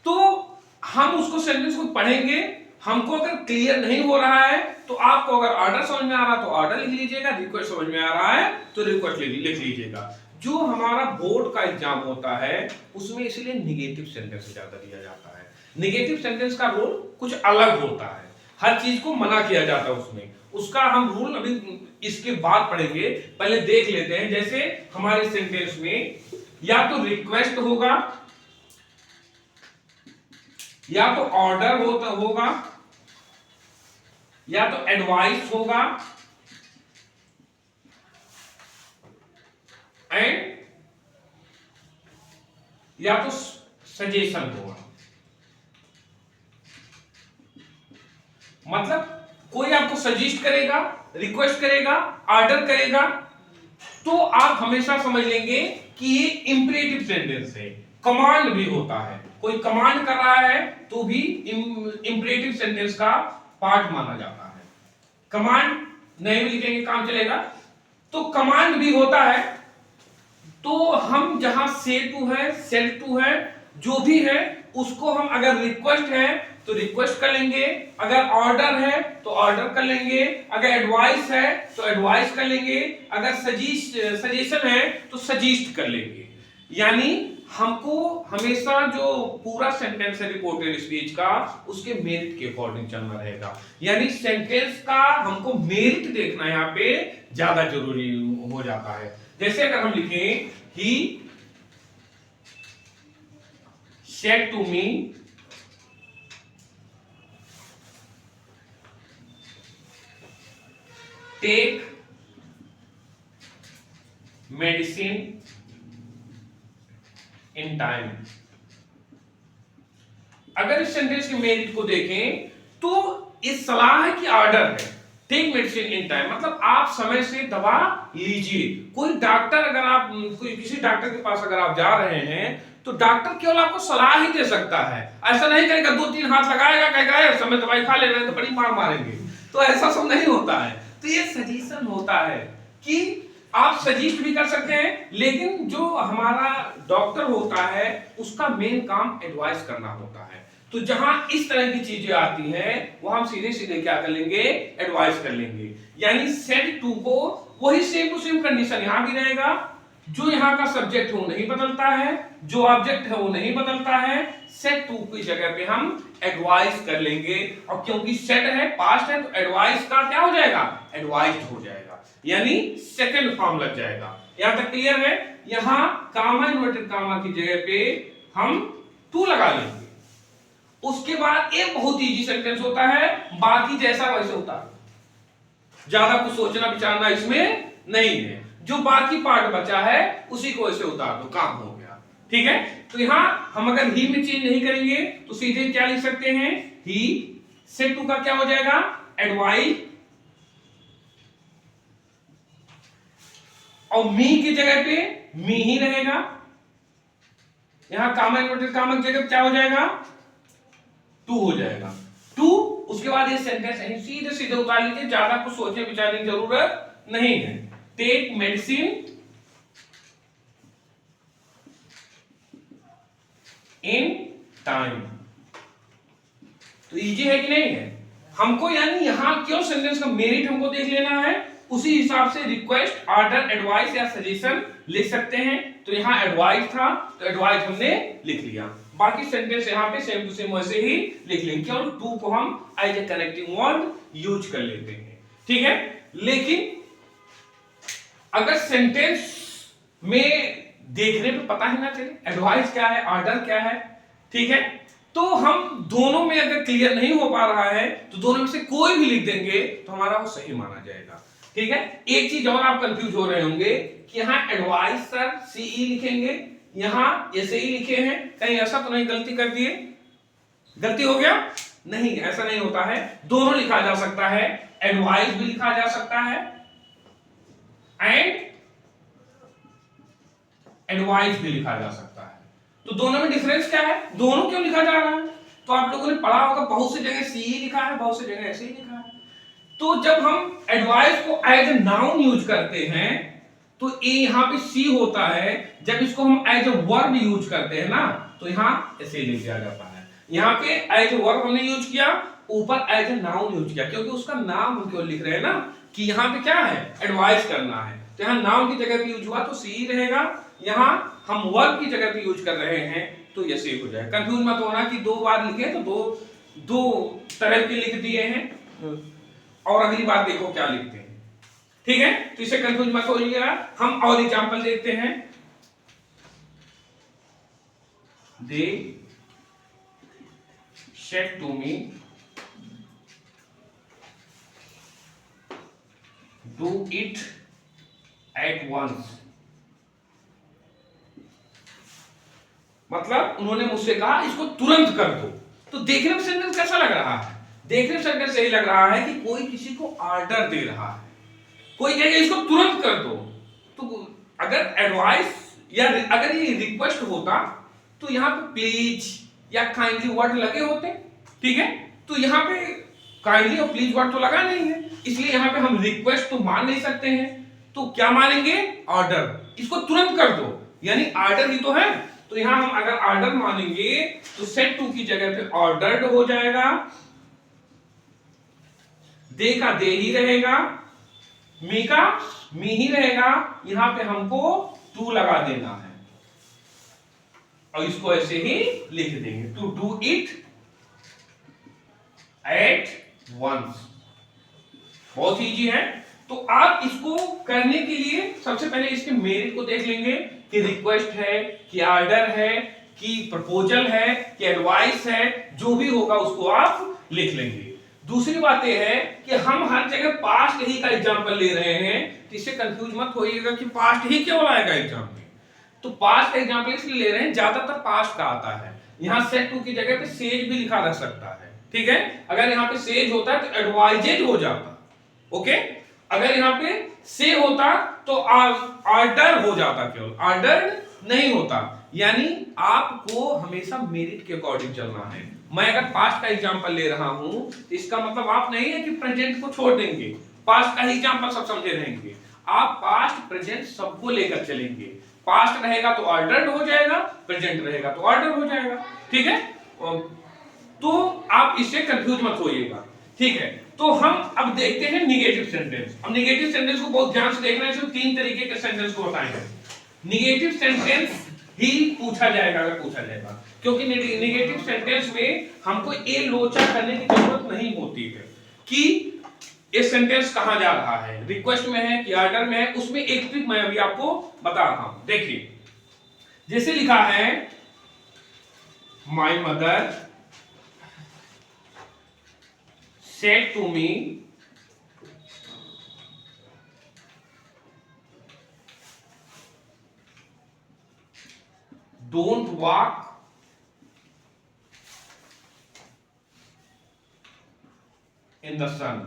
तो हम उसको सेंटेंस को पढ़ेंगे, हमको अगर क्लियर नहीं हो रहा है तो आपको अगर ऑर्डर समझ में आ रहा है तो ऑर्डर लिख लीजिएगा, रिक्वेस्ट समझ में आ रहा है तो रिक्वेस्ट लिख लीजिएगा। जो हमारा बोर्ड का एग्जाम होता है उसमें इसलिए निगेटिव सेंटेंस ज्यादा दिया जाता है। निगेटिव सेंटेंस का रोल कुछ अलग होता है, हर चीज को मना किया जाता है उसमें, उसका हम रूल अभी इसके बाद पढ़ेंगे, पहले देख लेते हैं। जैसे हमारे सेंटेंस में या तो रिक्वेस्ट होगा, या तो ऑर्डर होगा, या तो एडवाइस होगा, एंड या तो सजेशन होगा। मतलब कोई आपको सजेस्ट करेगा, रिक्वेस्ट करेगा, ऑर्डर करेगा, तो आप हमेशा समझ लेंगे कि ये इंपरेटिव सेंटेंस है। कमांड भी होता है, कोई कमांड कर रहा है तो भी इंपरेटिव सेंटेंस का पार्ट माना जाता है। कमांड नहीं भी लिखेंगे काम चलेगा। तो कमांड भी होता है, तो हम जहां से टू है, सेल टू है, जो भी है उसको हम अगर रिक्वेस्ट है तो रिक्वेस्ट कर लेंगे, अगर ऑर्डर है तो ऑर्डर कर लेंगे, अगर एडवाइस है तो एडवाइस कर लेंगे, अगर सजेशन है तो सजेस्ट कर लेंगे। यानी हमको हमेशा जो पूरा सेंटेंस है रिपोर्टेड स्पीच का उसके मेरिट के अकॉर्डिंग चलना रहेगा। यानी सेंटेंस का हमको मेरिट देखना यहाँ पे ज्यादा जरूरी हो जाता है। जैसे अगर हम लिखें he said to me take medicine in time. अगर इस सेंटेंस के मेरिट को देखें तो इस सलाह है कि ऑर्डर है, टेक मेडिसिन इन टाइम मतलब आप समय से दवा लीजिए। कोई डॉक्टर अगर आप किसी डॉक्टर के पास अगर आप जा रहे हैं तो डॉक्टर केवल आपको सलाह ही दे सकता है, ऐसा नहीं करेगा 2-3 हाथ लगाएगा कहेगा समय दवाई खा ले रहे हैं तो बड़ी मार मारेंगे, तो ऐसा सब नहीं होता है। तो ये सजेशन होता है कि आप सजेस्ट भी कर सकते हैं, लेकिन जो हमारा डॉक्टर होता है उसका मेन काम एडवाइस करना होता है। तो जहां इस तरह की चीजें आती हैं वो हम सीधे सीधे क्या कर लेंगे, एडवाइस कर लेंगे। यानी सेड टू को वही सेम टू सेम कंडीशन यहां भी रहेगा, जो यहां का सब्जेक्ट है वो नहीं बदलता है, जो ऑब्जेक्ट है वो नहीं बदलता है, सेड टू की जगह पे हम एडवाइस कर लेंगे। और क्योंकि सेड है पास्ट है तो एडवाइस का क्या हो जाएगा, एडवाइस्ड हो जाएगा, यानी सेकंड फॉर्म लग जाएगा। यहां तक क्लियर है। यहां कामा इन्वर्टेड कामा की जगह पे हम टू लगा लेंगे। उसके बाद एक बहुत इजी सेंटेंस होता है, बाकी जैसा वैसे होता है, ज्यादा कुछ सोचना विचारना इसमें नहीं है, जो बाकी पार्ट बचा है उसी को ऐसे उतार दो, काम हो गया। ठीक है, तो यहां हम अगर ही में चेंज नहीं करेंगे तो सीधे क्या लिख सकते हैं, ही सेड टू का क्या हो जाएगा, एडवाइस, और मी की जगह पे मी ही रहेगा। यहां कामा इन्वर्टेड कामा की जगह क्या हो जाएगा, टू हो जाएगा, टू। उसके बाद ये सेंटेंस है सीधे सीधे उतार लीजिए, ज्यादा कुछ सोचने विचारने की जरूरत नहीं है। Take medicine in time. तो इजी है कि नहीं है हमको, यानी यहां क्यों सेंटेंस का मेरिट हमको देख लेना है, उसी हिसाब से रिक्वेस्ट, ऑर्डर, एडवाइस या सजेशन लिख सकते हैं। तो यहां एडवाइस था तो एडवाइस हमने लिख लिया, बाकी सेंटेंस यहां पे सेम टू सेम वैसे ही लिख लेंगे, केवल टू को हम as a connecting word use कर लेते हैं। ठीक है, लेकिन अगर सेंटेंस में देखने पे पता ही ना चले एडवाइस क्या है, ऑर्डर क्या है, ठीक है, तो हम दोनों में अगर क्लियर नहीं हो पा रहा है तो दोनों में से कोई भी लिख देंगे तो हमारा वो सही माना जाएगा। ठीक है, एक चीज और आप कंफ्यूज हो रहे होंगे कि यहां एडवाइस सर सीई लिखेंगे, यहां ऐसे ही लिखे हैं, कहीं ऐसा तो नहीं गलती कर दिए, गलती हो गया, नहीं ऐसा नहीं होता है, दोनों लिखा जा सकता है, एडवाइस भी लिखा जा सकता है एंड एडवाइस भी लिखा जा सकता है। तो दोनों में डिफरेंस क्या है, दोनों क्यों लिखा जा रहा है, तो आप लोगों ने पढ़ा होगा बहुत सी जगह सी लिखा है, बहुत सी जगह ऐसे ही लिखा है। तो जब हम एडवाइस को एज ए नाउन यूज करते हैं तो ए यहां पे सी होता है, जब इसको हम एज ए वर्ब यूज करते हैं ना तो यहां ऐसे लिख दिया जाता है। यहां पे एज ए वर्ब हमने यूज किया, ऊपर एज ए नाउन यूज किया, क्योंकि उसका नाम हम क्यों लिख रहे हैं ना कि यहां पे क्या है, एडवाइस करना है, तो यहां नाउन की जगह पे यूज हुआ तो सी रहेगा, यहां हम वर्ब की जगह पे यूज कर रहे हैं तो ये सी हो जाए। कंफ्यूज मत होना कि दो बार लिखे तो दो तरह के लिख दिए हैं और अगली बार देखो क्या लिखते हैं। ठीक है, तो इसे कंफ्यूज मत होइएगा। हम और एग्जांपल देखते हैं। They said to me do it at once, मतलब उन्होंने मुझसे कहा इसको तुरंत कर दो। तो देखने में सेंटेंस कैसा लग रहा है, देखने में सेंटेंस यही लग रहा है कि कोई किसी को ऑर्डर दे रहा है, कोई कहेगा इसको तुरंत कर दो। तो अगर एडवाइस या अगर ये रिक्वेस्ट होता तो यहां पे प्लीज या काइंडली वर्ड लगे होते, ठीक है, तो यहां पे काइंडली और प्लीज वर्ड तो लगा नहीं है, इसलिए यहां पे हम रिक्वेस्ट तो मान नहीं सकते हैं, तो क्या मानेंगे, ऑर्डर, इसको तुरंत कर दो, यानी ऑर्डर ही तो है। तो यहां हम अगर ऑर्डर मानेंगे तो सेट टू की जगह पे ऑर्डर्ड हो जाएगा, दे का दे ही रहेगा, मी का मी ही रहेगा, यहां पे हमको टू लगा देना है और इसको ऐसे ही लिख देंगे, to do it at once. बहुत इजी है। तो आप इसको करने के लिए सबसे पहले इसके मेरिट को देख लेंगे कि रिक्वेस्ट है, कि ऑर्डर है, कि प्रपोजल है, कि एडवाइस है, जो भी होगा उसको आप लिख लेंगे। दूसरी बात यह है कि हम हर जगह पास्ट ही का एग्जांपल ले रहे हैं, तो इससे कंफ्यूज मत होइएगा कि पास्ट ही क्यों आएगा एग्जाम में। तो पास्ट का एग्जांपल इसलिए ले रहे हैं, ज्यादातर पास्ट का आता है। यहां सेट टू की जगह पे सेज भी लिखा रह सकता है, ठीक है। अगर यहां पे सेज होता है तो एडवाइजेड हो जाता, ओके। अगर यहां पे से होता तो ऑर्डर हो जाता, केवल ऑर्डर नहीं होता। यानी आपको हमेशा मेरिट के अकॉर्डिंग चलना है। मैं अगर पास्ट का एग्जांपल ले रहा हूं तो इसका मतलब आप नहीं है कि प्रेजेंट को छोड़ देंगे, पास्ट का ही एग्जांपल सब समझे रहेंगे। आप पास्ट प्रेजेंट सबको लेकर चलेंगे। पास्ट रहेगा तो ऑर्डर्ड हो जाएगा, प्रेजेंट रहेगा तो ऑर्डर हो जाएगा, ठीक है। तो आप इससे कंफ्यूज मत होइएगा, ठीक है। तो हम अब देखते हैं निगेटिव सेंटेंस। अब निगेटिव सेंटेंस को बहुत ध्यान से देखना है, इसमें तीन तरीके के सेंटेंस को बताएंगे। निगेटिव सेंटेंस ही पूछा जाएगा अगर पूछा जाएगा, क्योंकि निगेटिव सेंटेंस में हमको ये लोचा करने की जरूरत नहीं होती है कि ये सेंटेंस कहां जा रहा है, रिक्वेस्ट में है कि ऑर्डर में है। उसमें एक ट्रिक मैं अभी आपको बता रहा हूं। देखिए, जैसे लिखा है my mother said to me don't walk in the sun,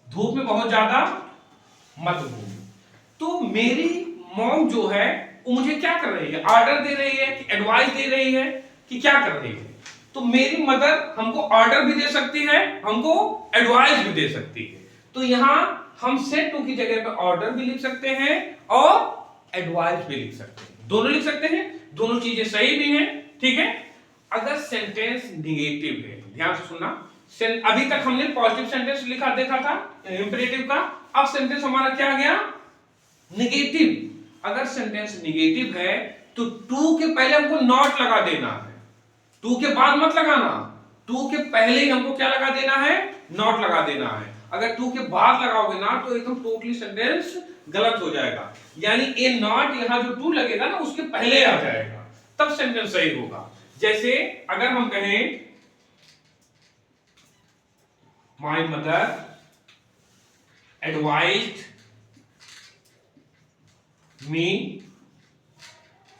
धूप में बहुत ज्यादा मत घूमो। तो मेरी मॉम जो है वो मुझे क्या कर रही है, ऑर्डर दे रही है कि एडवाइस दे रही है कि क्या कर रही है। तो मेरी मदर हमको ऑर्डर भी दे सकती है, हमको एडवाइस भी दे सकती है। तो यहां हम सेट टू की जगह पे ऑर्डर भी लिख सकते हैं और एडवाइस भी लिख सकते हैं, दोनों लिख सकते हैं, दोनों चीजें सही भी हैं, ठीक है। अगर सेंटेंस निगेटिव है, ध्यान से सुनना, अभी तक हमने पॉजिटिव सेंटेंस लिखा देखा था इंपेरेटिव का, अब सेंटेंस हमारा क्या आ गया, निगेटिव। अगर सेंटेंस निगेटिव है तो टू के पहले हमको नॉट लगा देना है, टू के बाद मत लगाना, टू के पहले ही हमको क्या लगा देना है, नॉट लगा देना है। अगर टू के बाद लगाओगे ना तो एकदम टोटली सेंटेंस गलत हो जाएगा। यानी ए नॉट यहां जो टू लगेगा ना उसके पहले आ जाएगा, तब सेंटेंस सही होगा। जैसे अगर हम कहें माय मदर एडवाइज्ड मी,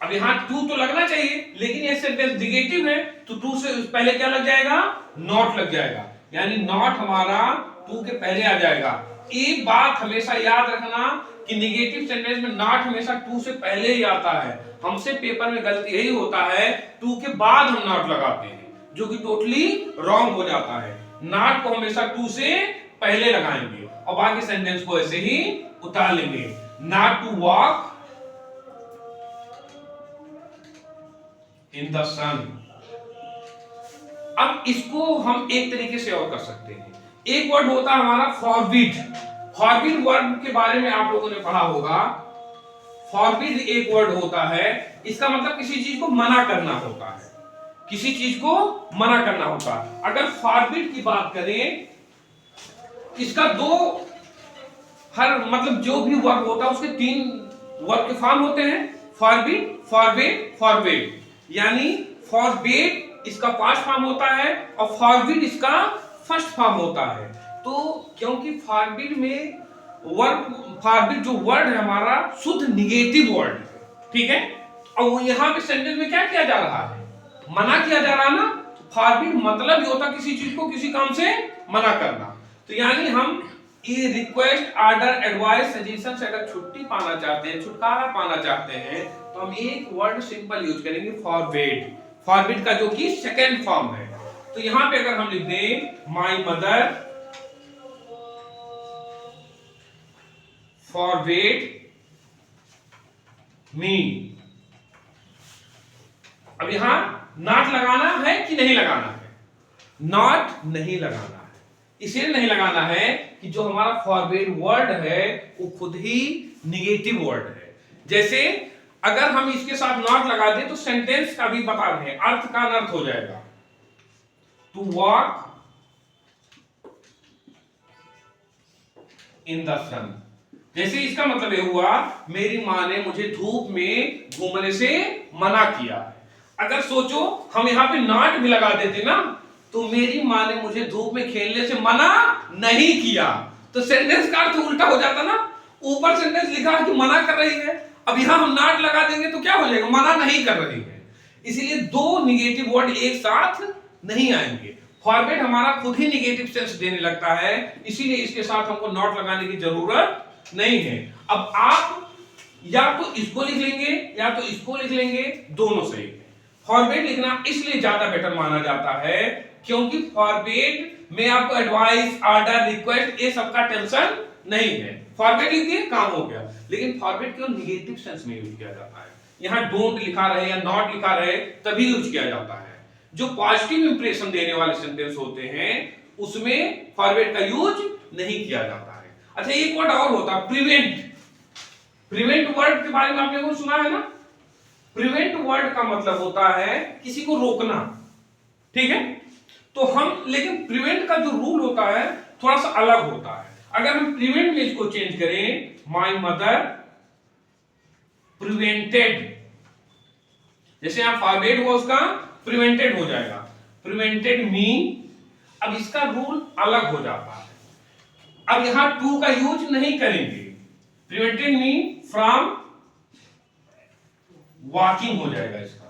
अब यहां टू तो लगना चाहिए लेकिन ये सेंटेंस निगेटिव है तो टू से पहले क्या लग जाएगा, नॉट लग जाएगा। यानी नॉट हमारा टू के पहले आ जाएगा। एक बात हमेशा याद रखना कि निगेटिव सेंटेंस में नॉट हमेशा टू से पहले ही आता है। हमसे पेपर में गलती यही होता है, टू के बाद हम नॉट लगाते हैं जो कि टोटली रॉन्ग हो जाता है। नॉट को हमेशा टू से पहले लगाएंगे और बाकी सेंटेंस को ऐसे ही उतार लेंगे। Not to walk in the sun. अब इसको हम एक तरीके से और कर सकते हैं। एक वर्ड होता है हमारा फॉरबिड। फॉरबिड वर्ड के बारे में आप लोगों ने पढ़ा होगा। फॉरबिड एक वर्ड होता है, इसका मतलब किसी चीज को मना करना होता है, किसी चीज को मना करना होता है। अगर फॉरबिड की बात करें, इसका दो हर मतलब जो भी वर्ड होता है उसके तीन वर्ड के फॉर्म होते हैं, फॉरबिड, फॉरबेड, फॉरबेड। यानी फॉरबेड इसका पास्ट फॉर्म होता है और फॉरबिड इसका फर्स्ट फॉर्म होता है। तो क्योंकि फॉरबिड में वर्ड, फॉरबिड जो वर्ड है हमारा शुद्ध निगेटिव वर्ड है, ठीक है। और यहां पे सेंटेंस में क्या किया जा रहा है, मना किया जा रहा है ना। फॉरबिड मतलब ये होता किसी चीज को किसी काम से मना करना। तो यानी हम ये रिक्वेस्ट, ऑर्डर, एडवाइस, सजेशन से अगर छुट्टी पाना चाहते हैं, छुटकारा पाना चाहते हैं, तो हम एक वर्ड सिंपल यूज करेंगे, फॉरबिड। फॉरबिड का जो कि सेकंड फॉर्म है। तो यहां पे अगर हम लिख दें माय मदर फॉरबिड मी अब यहां नॉट लगाना है कि नहीं लगाना है? नॉट नहीं लगाना है। इसलिए नहीं लगाना है कि जो हमारा फॉरवर्ड वर्ड है वो खुद ही निगेटिव वर्ड है। जैसे अगर हम इसके साथ नॉट लगा दें तो सेंटेंस का भी बता रहे हैं, अर्थ का अनर्थ हो जाएगा। टू वॉक इन द सन, जैसे इसका मतलब ये हुआ मेरी मां ने मुझे धूप में घूमने से मना किया। अगर सोचो हम यहां पे नॉट भी लगा देते ना, तो मेरी मां ने मुझे धूप में खेलने से मना नहीं किया, तो सेंटेंस का अर्थ उल्टा हो जाता ना। ऊपर सेंटेंस लिखा है कि मना कर रही है, अब यहां हम नॉट लगा देंगे तो क्या हो जाएगा? मना नहीं कर रही है। इसीलिए दो निगेटिव वर्ड एक साथ नहीं आएंगे। फॉरवर्ड हमारा खुद ही निगेटिव सेंस देने लगता है, इसीलिए इसके साथ हमको नॉट लगाने की जरूरत नहीं है। अब आप या तो इसको लिख लेंगे या तो इसको लिख लेंगे, दोनों सही है। फॉरवर्ड लिखना इसलिए ज्यादा बेटर माना जाता है क्योंकि फॉरवर्ड में आपको एडवाइस, ऑर्डर, रिक्वेस्ट ये सबका टेंशन नहीं है। फॉरवर्ड लिख दिए, काम हो गया। लेकिन फॉरवर्ड केवल निगेटिव सेंस में यूज किया जाता है। यहां डोंट लिखा रहे या नॉट लिखा रहे तभी यूज किया जाता है। जो पॉजिटिव इंप्रेशन देने वाले सेंटेंस होते हैं उसमें फॉरवर्ड का यूज नहीं किया जाता है। अच्छा, एक वर्ड और होता है प्रिवेंट। प्रिवेंट वर्ड के बारे में आपने कुछ सुना है ना? प्रिवेंट वर्ड का मतलब होता है किसी को रोकना, ठीक है? तो हम, लेकिन प्रिवेंट का जो रूल होता है थोड़ा सा अलग होता है। अगर हम प्रिवेंट में इसको चेंज करें, माय मदर प्रिवेंटेड, जैसे यहां फॉरवर्ड हुआ उसका प्रिवेंटेड हो जाएगा, प्रिवेंटेड मी। अब इसका रूल अलग हो जाता है। अब यहां टू का यूज नहीं करेंगे, प्रिवेंटेड मी फ्रॉम वॉकिंग हो जाएगा इसका।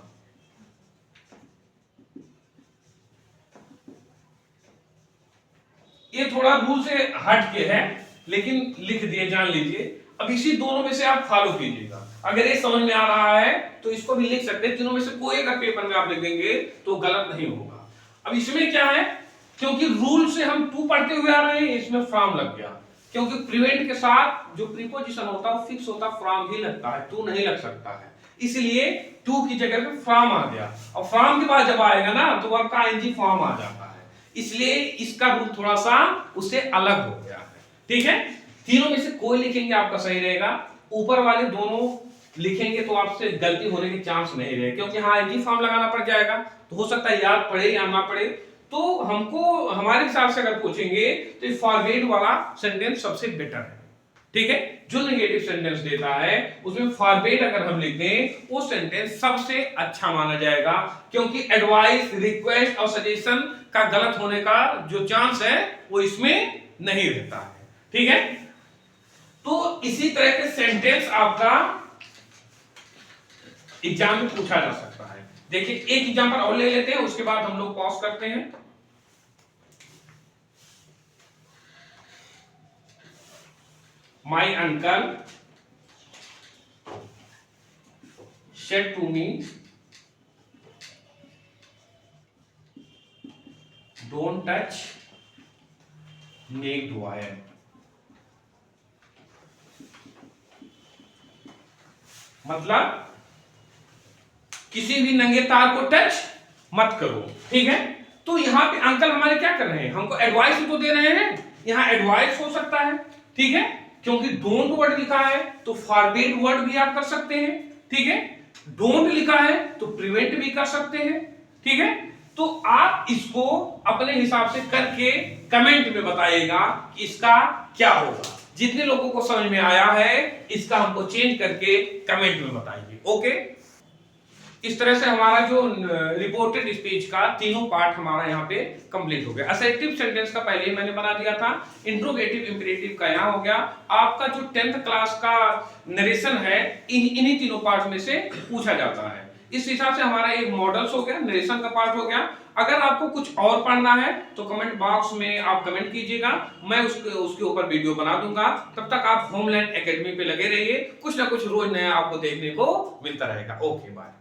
ये थोड़ा रूल से हट के है, लेकिन लिख दिए, जान लीजिए। अब इसी दोनों में से आप फॉलो कीजिएगा। अगर ये समझ में आ रहा है तो इसको भी लिख सकते हैं। तीनों में से कोई अगर पेपर में आप लिख देंगे तो गलत नहीं होगा। अब इसमें क्या है, क्योंकि रूल से हम टू पढ़ते हुए आ रहे हैं, इसमें फ्रॉम लग गया। क्योंकि प्रिवेंट के साथ जो प्रीपोजिशन होता है वो फिक्स होता है, फ्रॉम ही लगता है, टू नहीं लग सकता है। इसलिए टू की जगह पे फ्रॉम आ गया। और फ्रॉम के बाद जब आएगा ना तो वर्ब का आईएनजी फॉर्म आ जाता है। इसलिए इसका रूल थोड़ा सा उससे अलग हो गया है, ठीक है? तीनों में से कोई लिखेंगे आपका सही रहेगा। ऊपर वाले दोनों लिखेंगे तो आपसे गलती होने के चांस नहीं रहे, क्योंकि हाँ आईएनजी फॉर्म लगाना पड़ जाएगा। तो हो सकता है याद पड़े या ना पड़े। तो हमको हमारे हिसाब से अगर पूछेंगे तो ये फॉरवर्ड वाला सेंटेंस सबसे बेटर है, ठीक है? जो नेगेटिव सेंटेंस देता है उसमें फॉरवर्ड अगर हम लिख दें वो सेंटेंस सबसे अच्छा माना जाएगा, क्योंकि एडवाइस, रिक्वेस्ट और सजेशन का गलत होने का जो चांस है वो इसमें नहीं रहता है, ठीक है? तो इसी तरह के सेंटेंस आपका एग्जाम में पूछा जा सकता है। देखिए एक एग्जांपल और ले लेते हैं, उसके बाद हम लोग पॉज करते हैं। My uncle said to me, don't touch naked wire. मतलब किसी भी नंगे तार को टच मत करो, ठीक है? तो यहां पे अंकल हमारे क्या कर रहे हैं? हमको एडवाइस तो दे रहे हैं। यहां एडवाइस हो सकता है, ठीक है? क्योंकि डोंट वर्ड लिखा है तो फॉरवर्ड वर्ड भी आप कर सकते हैं, ठीक है? डोंट लिखा है तो प्रिवेंट भी कर सकते हैं, ठीक है? तो आप इसको अपने हिसाब से करके कमेंट में बताइएगा कि इसका क्या होगा। जितने लोगों को समझ में आया है इसका हमको चेंज करके कमेंट में बताइए, ओके? इस तरह से हमारा जो रिपोर्टेड स्पीच का तीनों पार्ट हमारा यहाँ पे कंप्लीट हो गया। असर्टिव सेंटेंस का पहले ही मैंने बना दिया था, इंट्रोगेटिव इंपेरेटिव का यहाँ हो गया। आपका जो 10th क्लास का नरेशन है इन्हीं तीनों पार्ट में से पूछा जाता है। इस हिसाब से हमारा एक मॉडल्स हो गया, नरेशन का पार्ट हो गया। अगर आपको कुछ और पढ़ना है तो कमेंट बॉक्स में आप कमेंट कीजिएगा, मैं उसके ऊपर वीडियो बना दूंगा। तब तक आप होमलैंड एकेडमी पे लगे रहिए, कुछ ना कुछ रोज नया आपको देखने को मिलता रहेगा। Okay, bye.